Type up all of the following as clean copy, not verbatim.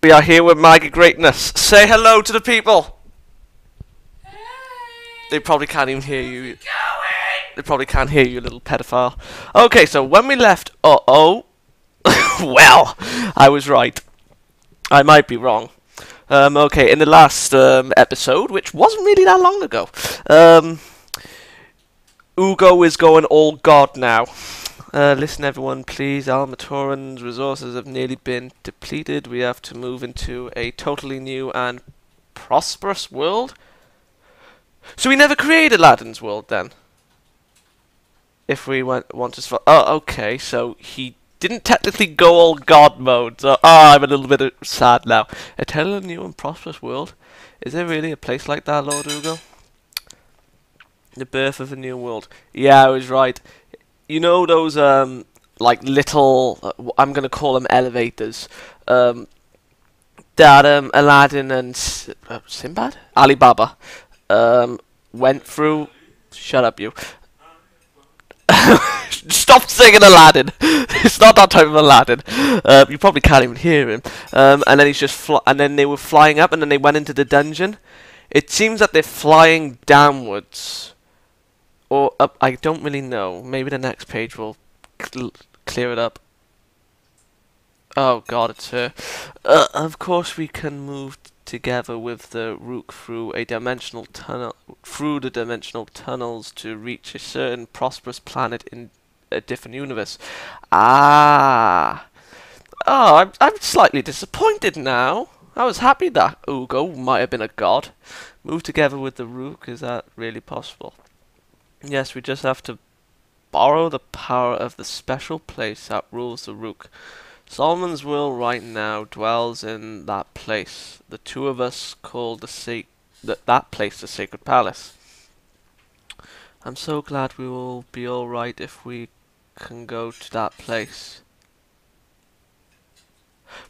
We are here with Magi Greatness. Say hello to the people. Hey. They probably can't even hear you. They probably can't hear you, little pedophile. Okay, so when we left... well, I was right. I might be wrong. Okay, in the last episode, which wasn't really that long ago, Ugo is going all god now. Listen everyone, please. Alma Torran's resources have nearly been depleted. We have to move into a totally new and prosperous world. So we never created Aladdin's world then? If we want to... Oh, okay, so he didn't technically go all god mode. So, I'm a little bit sad now. A totally new and prosperous world? Is there really a place like that, Lord Ugo? The birth of a new world. Yeah, I was right. You know those like little I'm gonna call them elevators that Aladdin and Sinbad, Alibaba went through. Shut up, you. Stop singing Aladdin. It's not that type of Aladdin. You probably can't even hear him. And then he's just and then they were flying up, and then they went into the dungeon. It seems that they're flying downwards. Or up, I don't really know. Maybe the next page will clear it up. Oh god, it's her. Of course we can move together with the Rook through the dimensional tunnels to reach a certain prosperous planet in a different universe. Ah. Oh, I'm slightly disappointed now. I was happy that Ugo might have been a god. Move together with the Rook, is that really possible? Yes, we just have to borrow the power of the special place that rules the Rook. Solomon's will right now dwells in that place. The two of us call that place the Sacred Palace. I'm so glad we will be alright if we can go to that place.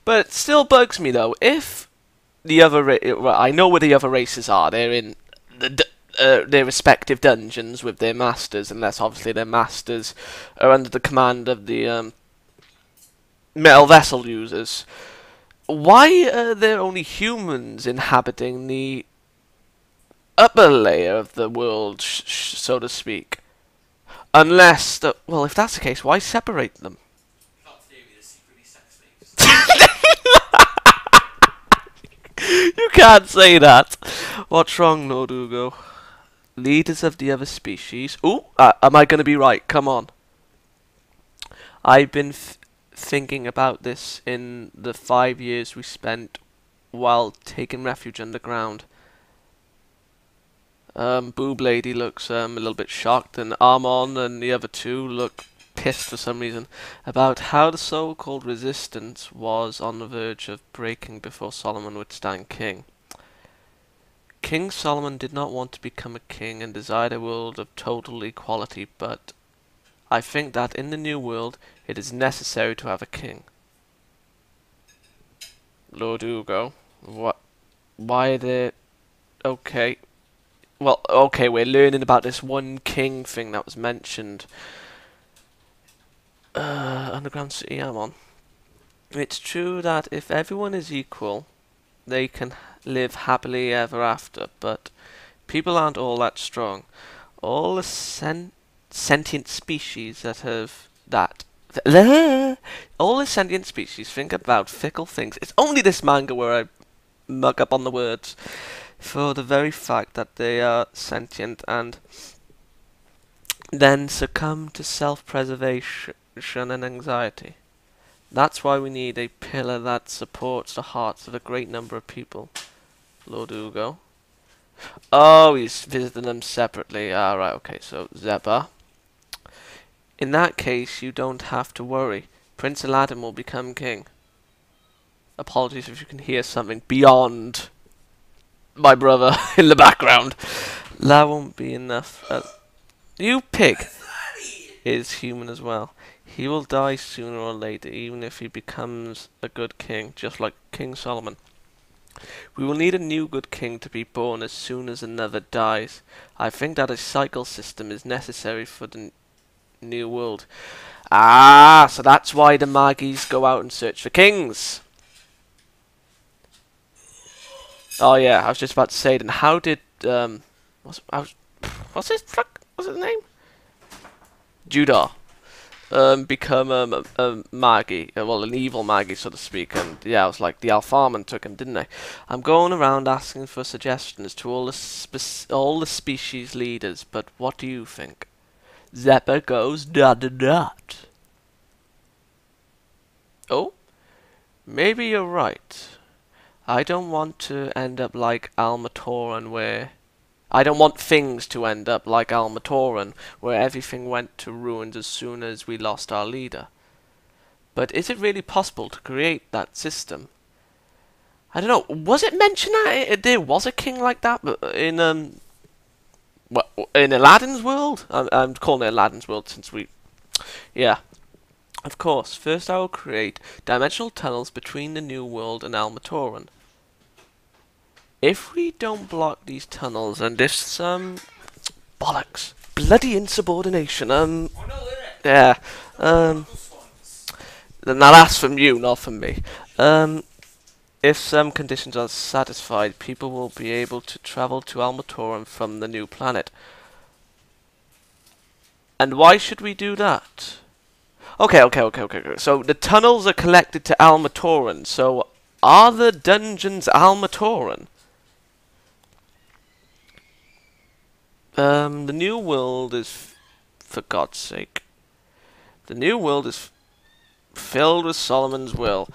But it still bugs me though, if the other I know where the other races are, they're in their respective dungeons with their masters, unless obviously their masters are under the command of the metal vessel users. Why are there only humans inhabiting the upper layer of the world, so to speak? Unless, well, if that's the case, why separate them? You can't say that. What's wrong, Lord Ugo? Leaders of the other species. Ooh, am I going to be right? Come on. I've been thinking about this in the 5 years we spent taking refuge underground. Boob Lady looks a little bit shocked, and Armon and the other two look pissed for some reason about how the so-called resistance was on the verge of breaking before Solomon would stand king. King Solomon did not want to become a king and desired a world of total equality, but I think that in the new world it is necessary to have a king. Lord Ugo, what? Why are there... Okay. Well, okay, we're learning about this one king thing that was mentioned. Underground City, I'm on. It's true that if everyone is equal, they can live happily ever after, but people aren't all that strong. All the sentient species all the sentient species think about fickle things. It's only this manga where I mug up on the words. For the very fact that they are sentient and then succumb to self-preservation and anxiety. That's why we need a pillar that supports the hearts of a great number of people. Lord Ugo. Oh, he's visiting them separately. Right, okay, so Zeba. In that case, you don't have to worry. Prince Aladdin will become king. Apologies if you can hear something beyond my brother in the background. That won't be enough. You pig is human as well. He will die sooner or later, even if he becomes a good king, just like King Solomon. We will need a new good king to be born as soon as another dies. I think that a cycle system is necessary for the new world. Ah, so that's why the Magis go out and search for kings. Oh yeah, I was just about to say. Then how did what's his what's his name? Judah. Become a Magi, well, an evil Magi, so to speak, and yeah, I was like, the Alpharman took him, didn't they? I'm going around asking for suggestions to all the species leaders, but what do you think? Zeppa goes dot dot dot. Oh, maybe you're right. I don't want to end up like Alma Torran, where I don't want things to end up like Alma Torran, where everything went to ruins as soon as we lost our leader. But is it really possible to create that system? I don't know. Was it mentioned that there was a king like that in in Aladdin's world? I'm calling it Aladdin's world since we, yeah. Of course. First, I will create dimensional tunnels between the new world and Alma Torran. If we don't block these tunnels, and this bollocks, bloody insubordination. Yeah. Now that's from you, not from me. If some conditions are satisfied, people will be able to travel to Alma Torran from the new planet. And why should we do that? Okay. So the tunnels are connected to Alma Torran. So are the dungeons Alma Torran? The new world is, for God's sake, the new world is filled with Solomon's will,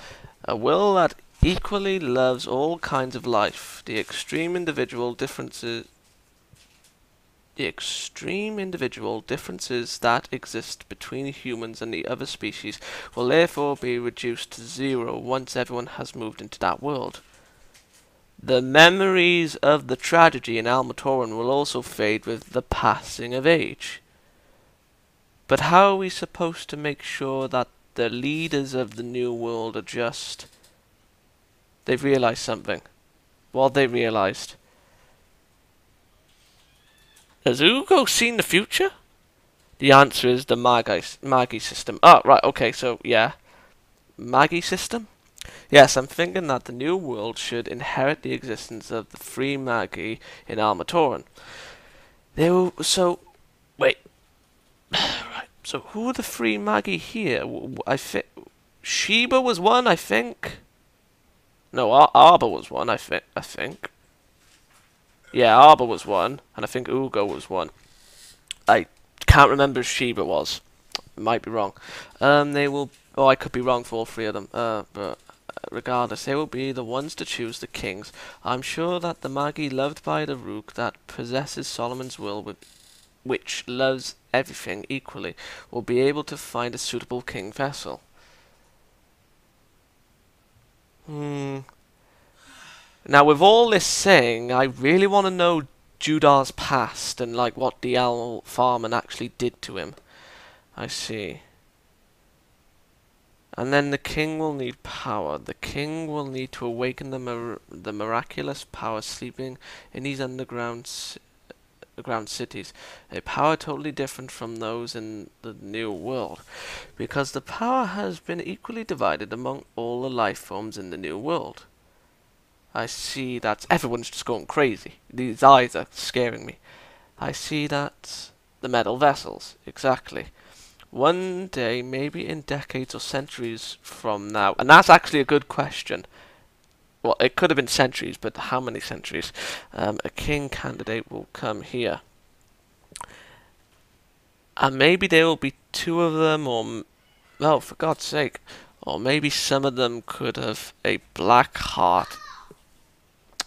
a will that equally loves all kinds of life. The extreme individual differences that exist between humans and the other species will therefore be reduced to zero once everyone has moved into that world. The memories of the tragedy in Alma Torran will also fade with the passing of age. But how are we supposed to make sure that the leaders of the new world are just... They've realized something. What they realized? Has Ugo seen the future? The answer is the Magi system. Oh, right, okay, so, yeah. Magi system? Yes, I'm thinking that the new world should inherit the existence of the three Magi in Alma Torran. Wait. Right, so who are the three Magi here? Sheba was one, I think. No, Arba was one, I think. Yeah, Arba was one, and I think Ugo was one. I can't remember if Sheba was. I might be wrong. They will... Oh, I could be wrong for all three of them. But regardless, they will be the ones to choose the kings. I'm sure that the Magi loved by the Rook that possesses Solomon's will, which loves everything equally, will be able to find a suitable king vessel. Now, with all this saying, I really want to know Judah's past and like what the Alpharman actually did to him. I see. And then the king will need power. The king will need to awaken the miraculous power sleeping in these underground cities. A power totally different from those in the new world. Because the power has been equally divided among all the life forms in the new world. I see that everyone's just going crazy. These eyes are scaring me. I see that the metal vessels, exactly. One day, maybe in decades or centuries from now, and that's actually a good question. Well, it could have been centuries, but how many centuries? A king candidate will come here. And maybe there will be two of them, or... Oh, for God's sake. Or maybe some of them could have a black heart.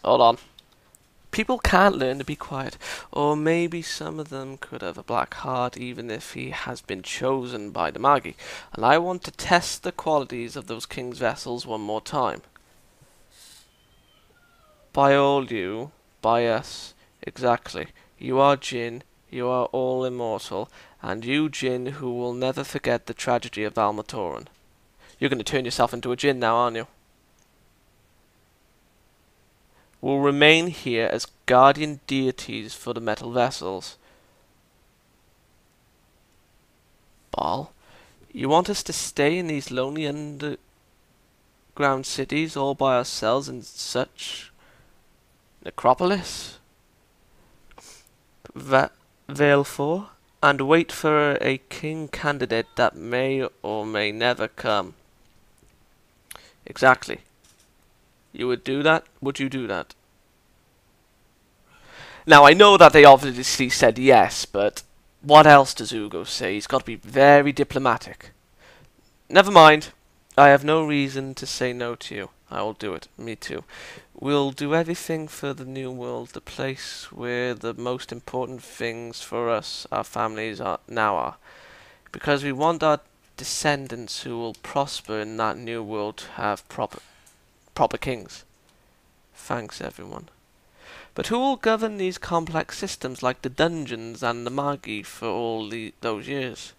Hold on. People can't learn to be quiet. Or maybe some of them could have a black heart even if he has been chosen by the Magi. And I want to test the qualities of those king's vessels one more time. By all you, by us, exactly. You are Djinn, you are all immortal, and you Djinn who will never forget the tragedy of Alma Torran. You're going to turn yourself into a Djinn now, aren't you? Will remain here as guardian deities for the metal vessels. Baal, you want us to stay in these lonely underground cities all by ourselves in such necropolis, veil for, and wait for a king candidate that may or may never come. Exactly. You would do that? Would you do that? Now, I know that they obviously said yes, but what else does Ugo say? He's got to be very diplomatic. Never mind. I have no reason to say no to you. I will do it. Me too. We'll do everything for the new world, the place where the most important things for us, our families, now are. Because we want our descendants who will prosper in that new world to have proper kings. Thanks, everyone. But who will govern these complex systems like the dungeons and the Magi for all those years?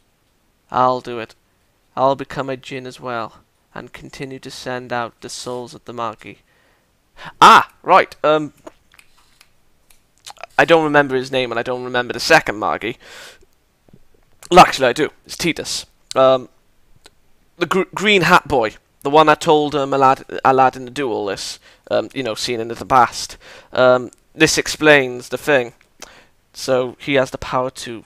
I'll do it. I'll become a Djinn as well, and continue to send out the souls of the Magi. Ah, right, I don't remember his name, and I don't remember the second Magi. Well, actually, I do. It's Titus. The green hat boy. The one that told Aladdin to do all this. You know, seen into the past. This explains the thing. So, he has the power to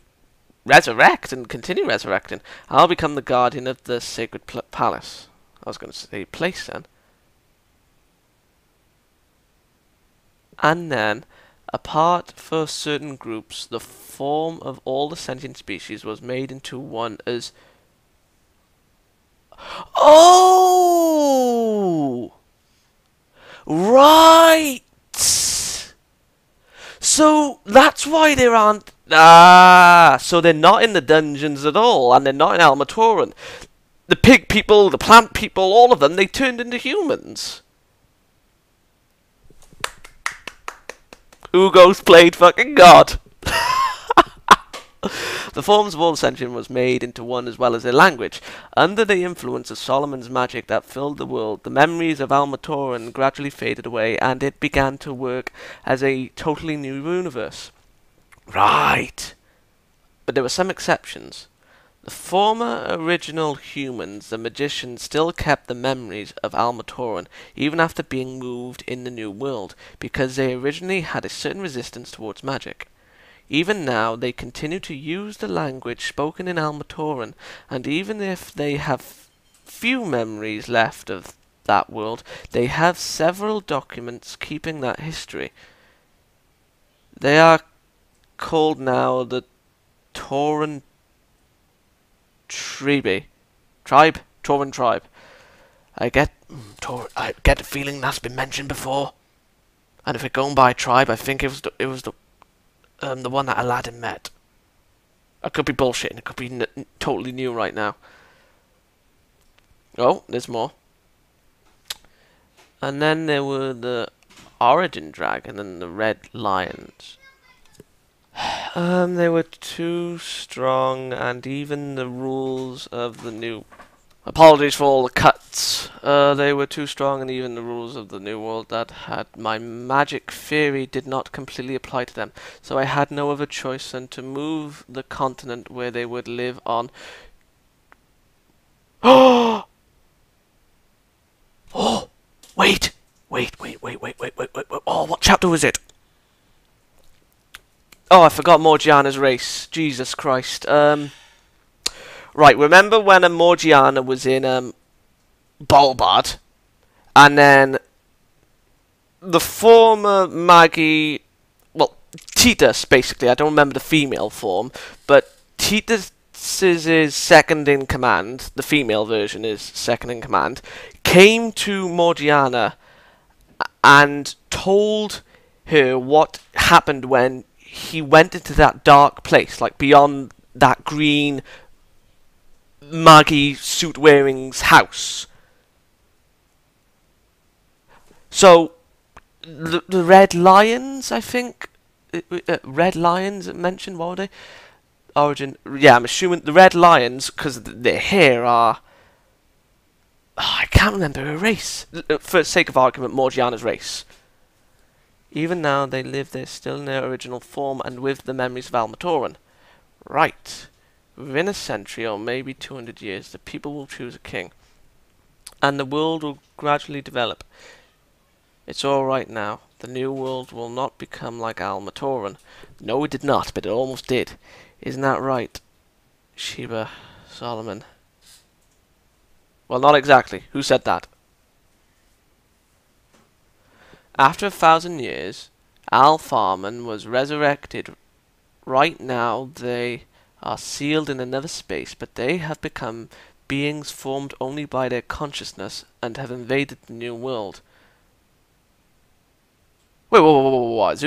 resurrect and continue resurrecting. I'll become the guardian of the sacred palace. I was going to say place then. And then, apart for certain groups, the form of all the sentient species was made into one as... Oh! Right! So, that's why there aren't... Ah, so they're not in the dungeons at all, and they're not in Alma Torran. The pig people, the plant people, all of them, they turned into humans. Ugo's played fucking God. The forms of all sentient was made into one as well as their language. Under the influence of Solomon's magic that filled the world, the memories of Alma Torran gradually faded away, and it began to work as a totally new universe. Right. But there were some exceptions. The former original humans, the magicians, still kept the memories of Alma Torran, even after being moved in the new world, because they originally had a certain resistance towards magic. Even now, they continue to use the language spoken in Alma Torran, and even if they have few memories left of that world, they have several documents keeping that history. They are called now the Torran Tribe. Torran Tribe. I get the feeling that's been mentioned before. And if we're going by tribe, I think it was the one that Aladdin met. I could be bullshitting. It could be totally new right now. Oh, there's more. And then there were the Origin Dragon and the Red Lions. They were too strong, and even the rules of the new... Apologies for all the cuts. They were too strong, and even the rules of the new world that had my magic theory did not completely apply to them. So I had no other choice than to move the continent where they would live on. Oh! Oh! Wait! Wait. Oh, what chapter was it? Oh, I forgot Morgiana's race. Jesus Christ. Right, remember when Morgiana was in Bolbard, and then the former Magi, well, Titus, basically, I don't remember the female form, but Titus is second in command, the female version is second in command, came to Morgiana and told her what happened when he went into that dark place, like beyond that green Magi suit-wearing's house. So, the Red Lions, I think, Red Lions mentioned, what were they? Origin, yeah, I'm assuming the Red Lions, because their hair are... Oh, I can't remember her race. For the sake of argument, Morgiana's race. Even now, they live there still in their original form and with the memories of Alma Torran. Right. Within a century, or maybe 200 years, the people will choose a king. And the world will gradually develop. It's all right now, The new world will not become like Alma Torran. No, it did not, but it almost did. Isn't that right, Sheba Solomon? Well, not exactly. Who said that? After 1,000 years, Al Farman was resurrected. Right now, they are sealed in another space, but they have become beings formed only by their consciousness and have invaded the new world. Wait, what?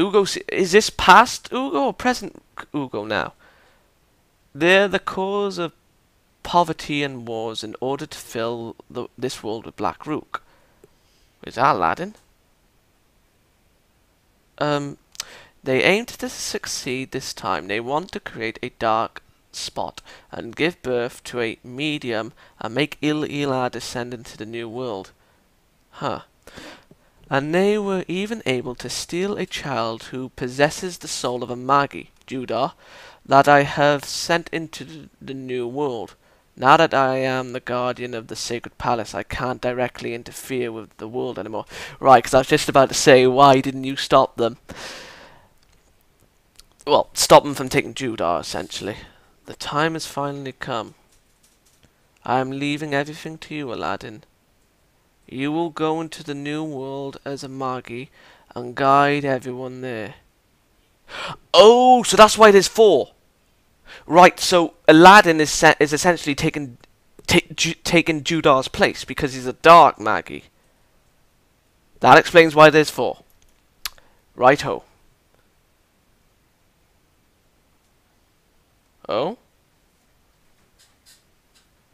Is this past Ugo or present Ugo now? They're the cause of poverty and wars in order to fill this world with Black Rook. Is that Aladdin? They aim to succeed this time. They want to create a dark spot and give birth to a medium and make Il-Ilah descend into the new world. Huh. And they were even able to steal a child who possesses the soul of a Magi, Judah, that I have sent into the new world. Now that I am the guardian of the sacred palace, I can't directly interfere with the world anymore. Right, because I was just about to say, why didn't you stop them? Well, stop them from taking Judah, essentially. The time has finally come. I am leaving everything to you, Aladdin. You will go into the new world as a Magi and guide everyone there. Oh, so that's why there's 4. Right, so Aladdin is essentially taking Judah's place because he's a dark Magi. That explains why there's 4. Righto. Oh?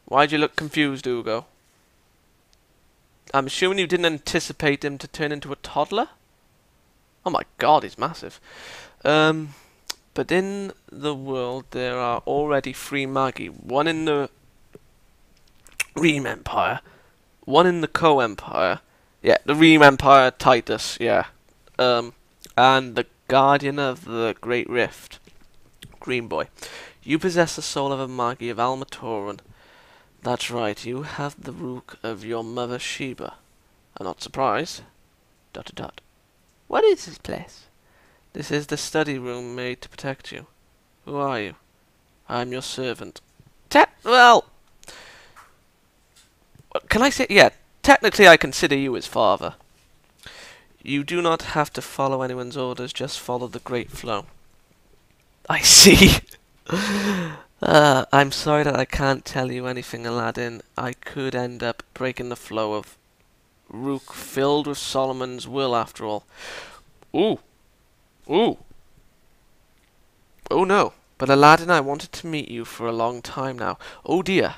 Why'd you look confused, Ugo? I'm assuming you didn't anticipate him to turn into a toddler? Oh my god, he's massive. But in the world there are already 3 Magi. One in the Reem Empire. One in the Ko Empire. Yeah, the Reem Empire, Titus, yeah. And the Guardian of the Great Rift. Green Boy. You possess the soul of a Magi of Alma Torran. That's right, you have the rook of your mother Sheba. I'm not surprised. ... What is this place? This is the study room made to protect you. Who are you? I'm your servant. Well... Can I say... Yeah, technically I consider you his father. You do not have to follow anyone's orders, just follow the great flow. I see. I'm sorry that I can't tell you anything, Aladdin. I could end up breaking the flow of Rook filled with Solomon's will after all. Ooh. Ooh. Oh no. But Aladdin, I wanted to meet you for a long time now. Oh dear.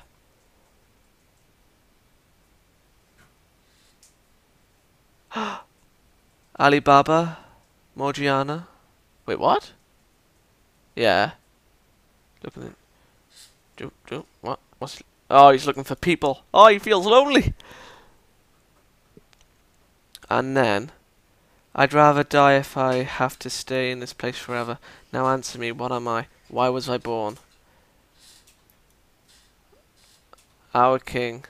Alibaba? Morgiana? Wait, what? Yeah. Looking at... What? Oh, he's looking for people. Oh, he feels lonely. And then... I'd rather die if I have to stay in this place forever. Now answer me, what am I? Why was I born? Our king.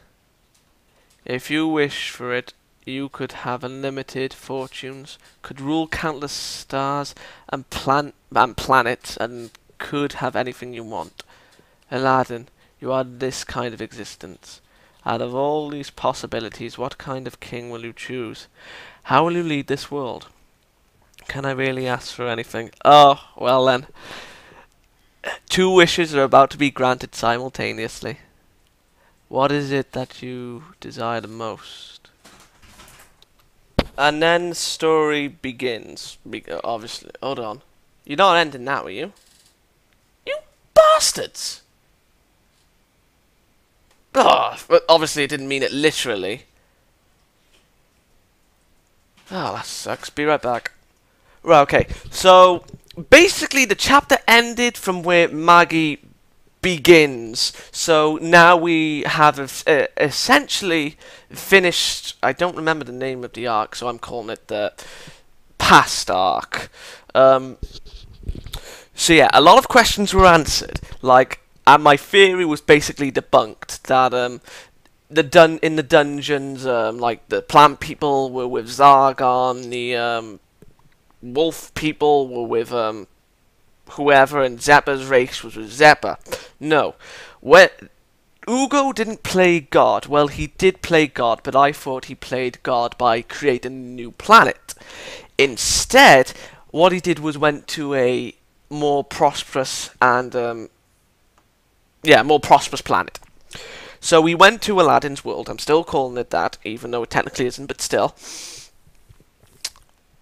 If you wish for it, you could have unlimited fortunes, could rule countless stars and planets, and could have anything you want. Aladdin, you are this kind of existence. Out of all these possibilities, what kind of king will you choose? How will you lead this world? Can I really ask for anything? Oh, well then. 2 wishes are about to be granted simultaneously. What is it that you desire the most? And then the story begins. Obviously. Hold on. You're not ending that, were you? You bastards! Oh, but obviously it didn't mean it literally. Oh, that sucks. Be right back. Right, okay. So, basically the chapter ended from where Magi begins. So, now we have essentially finished... I don't remember the name of the arc, so I'm calling it the past arc. So yeah, a lot of questions were answered. Like, and my theory was basically debunked. That, in the dungeons, like the plant people were with Zargon, wolf people were with whoever, and Zeppa's race was with Zeppa. No. Ugo didn't play God. Well, he did play God, but I thought he played God by creating a new planet. Instead, what he did was went to a more prosperous and more prosperous planet. So we went to Aladdin's world. I'm still calling it that, even though it technically isn't, but still.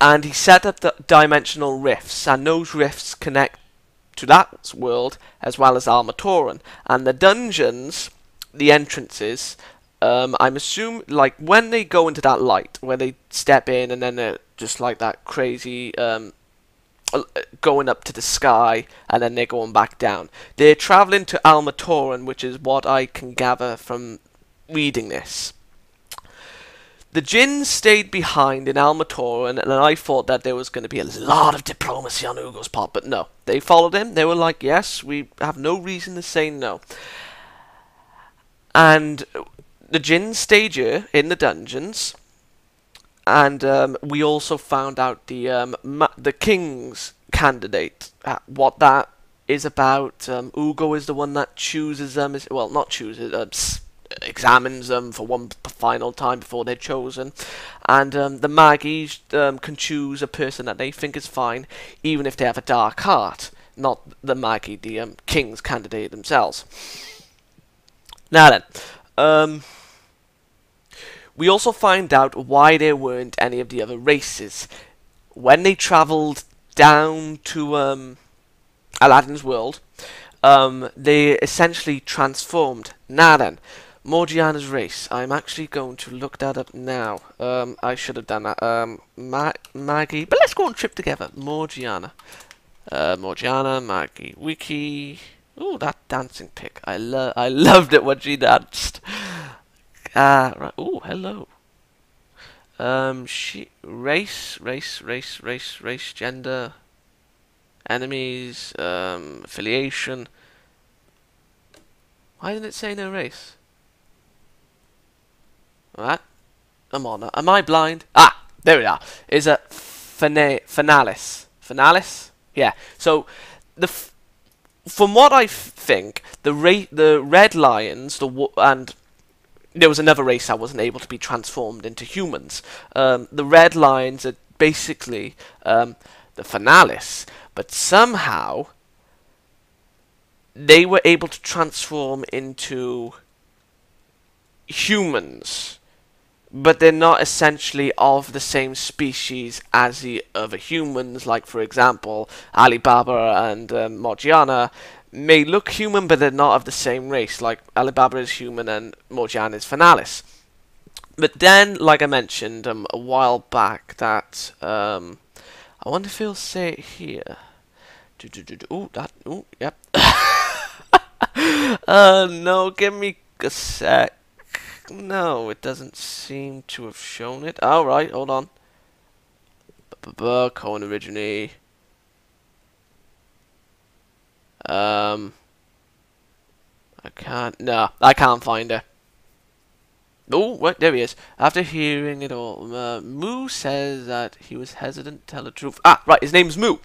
And he set up the dimensional rifts, and those rifts connect to that world as well as Alma Torran. And the dungeons, the entrances, I'm assuming, like, when they go into that light, where they step in and then they're just like that crazy, going up to the sky, and then they're going back down. They're travelling to Alma Torran, which is what I can gather from reading this. The Djinn stayed behind in Alma Torran, and I thought that there was going to be a lot of diplomacy on Ugo's part, but no. They followed him. They were like, yes, we have no reason to say no. And the Djinn stayed here in the dungeons, and we also found out the king's candidate, what that is about. Ugo is the one that chooses them, well, not chooses, examines them for one final time before they're chosen, and the Magis can choose a person that they think is fine, even if they have a dark heart. Not the Magi, the king's candidate themselves. Now then, we also find out why there weren't any of the other races. When they travelled down to Aladdin's world, they essentially transformed. Now then, Morgiana's race. I'm actually going to look that up now. I should have done that. Magi. But let's go on a trip together. Morgiana. Morgiana, Magi, Wiki. Ooh, that dancing pic. I loved it when she danced. Right. Ooh, hello. Race, gender, enemies, affiliation. Why didn't it say no race? Alright. I'm on. Am I blind? Ah, there we are. Is a finalis. Finalis? Yeah. So from what I think, the red lions, and there was another race that wasn't able to be transformed into humans. The red lions are basically the finalis, but somehow they were able to transform into humans, but they're not essentially of the same species as the other humans. Like, for example, Alibaba and Morgiana may look human, but they're not of the same race. Like, Alibaba is human and Morgiana is finalis. But then, like I mentioned a while back, that I wonder if it'll say it here. Yep. No, give me a sec. No, it doesn't seem to have shown it. Alright, hold on. Cohen originally. I can't find her. Oh, wait, there he is. After hearing it all, Moo says that he was hesitant to tell the truth. Ah, right, his name's Moo.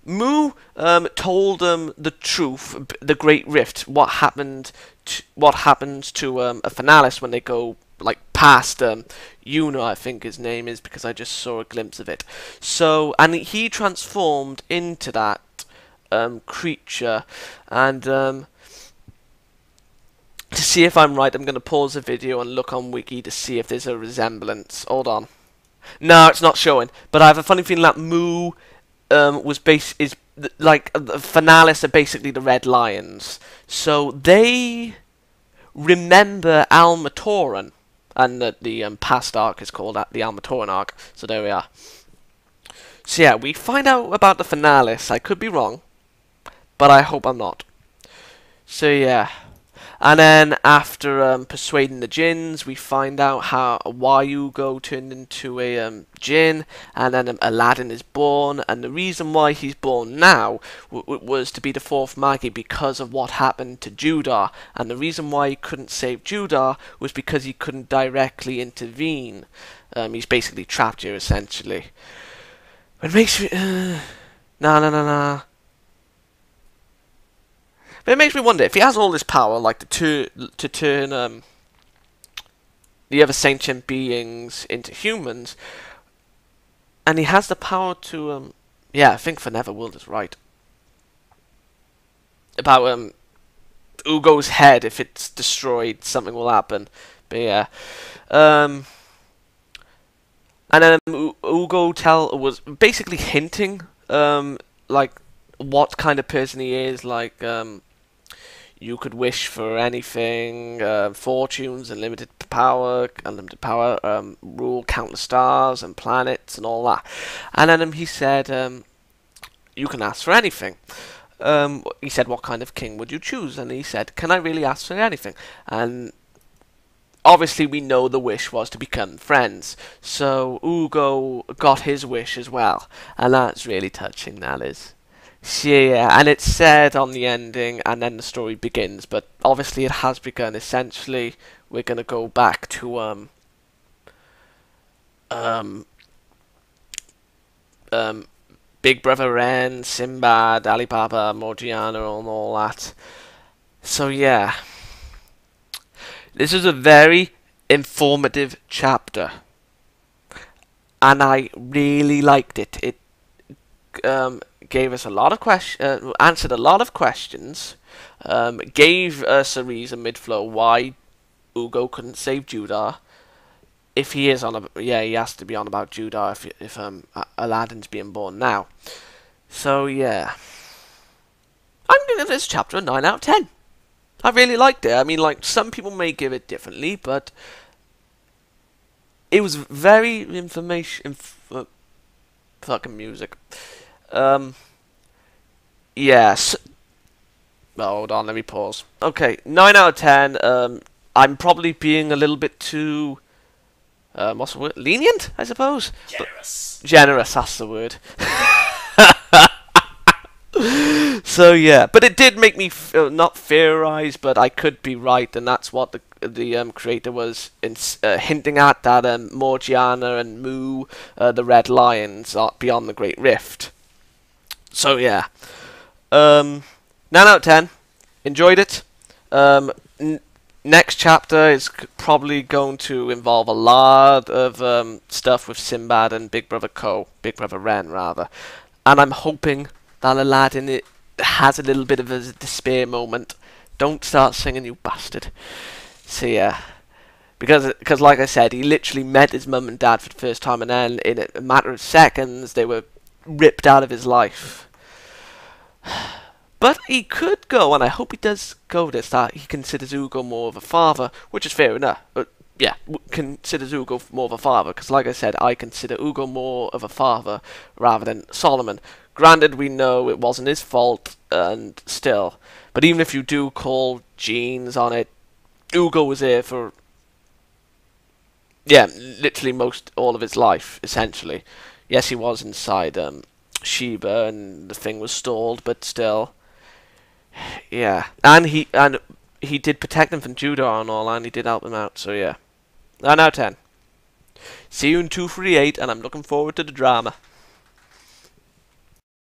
Moo told the truth, the Great Rift, what happens to a finalis when they go, like, past Yuna, I think his name is, because I just saw a glimpse of it. So, and he transformed into that creature, and to see if I'm right, I'm going to pause the video and look on Wiki to see if there's a resemblance. Hold on. No, it's not showing, but I have a funny feeling that Moo like the finalis are basically the red lions, so they remember Alma Torran, and the past arc is called the Alma Torran arc. So there we are. So yeah, we find out about the finalis. I could be wrong, but I hope I'm not. So yeah. And then after persuading the Djinns, we find out why Ugo turned into a Djinn, and then Aladdin is born, and the reason why he's born now was to be the fourth Magi because of what happened to Judah, and the reason why he couldn't save Judah was because he couldn't directly intervene. He's basically trapped here, essentially. It makes me... nah. But it makes me wonder, if he has all this power, like, to turn the other sentient beings into humans, and he has the power to, yeah, I think for Neverworld is right. About, Ugo's head, if it's destroyed, something will happen. But yeah. And then Ugo was basically hinting, like, what kind of person he is, like, you could wish for anything, fortunes, unlimited power, rule countless stars and planets and all that. And then he said, you can ask for anything. He said, what kind of king would you choose? And he said, can I really ask for anything? And obviously we know the wish was to become friends. So Ugo got his wish as well. And that's really touching, that is. Yeah, and it's said on the ending, and then the story begins. But obviously, it has begun. Essentially, we're gonna go back to Big Brother Ren, Sinbad, Alibaba, Morgiana, and all that. So yeah, this is a very informative chapter, and I really liked it. It gave us a lot of answered a lot of questions, gave us a reason mid-flow why Ugo couldn't save Judah. If he is on he has to be on about Judah if Aladdin's being born now. So yeah, I'm gonna give this chapter a 9 out of 10. I really liked it. I mean, like, some people may give it differently, but it was very fucking music. Yes. Oh, hold on, let me pause. Okay, 9 out of 10. I'm probably being a little bit too, what's the word? Lenient, I suppose? Generous. Generous, that's the word. So yeah, but it did make me not theorize, but I could be right, and that's what the creator was hinting at, that Morgiana and Mu, the Red Lions, are beyond the Great Rift. So yeah, 9 out of 10. Enjoyed it. Next chapter is probably going to involve a lot of stuff with Sinbad and Big Brother Ren rather, and I'm hoping that Aladdin has a little bit of a despair moment. Don't start singing, you bastard. So yeah, because like I said, he literally met his mum and dad for the first time, and then in a matter of seconds they were ripped out of his life. But he could go, and I hope he does go this, that he considers Ugo more of a father, which is fair enough. But yeah, considers Ugo more of a father, because like I said, I consider Ugo more of a father rather than Solomon. Granted, we know it wasn't his fault, and still. But even if you do call genes on it, Ugo was here for, yeah, literally all of his life, essentially. Yes, he was inside Sheba, and the thing was stalled, but still. Yeah, and he did protect him from Judah and all, and he did help him out, so yeah. 9 out of 10. See you in 238, and I'm looking forward to the drama.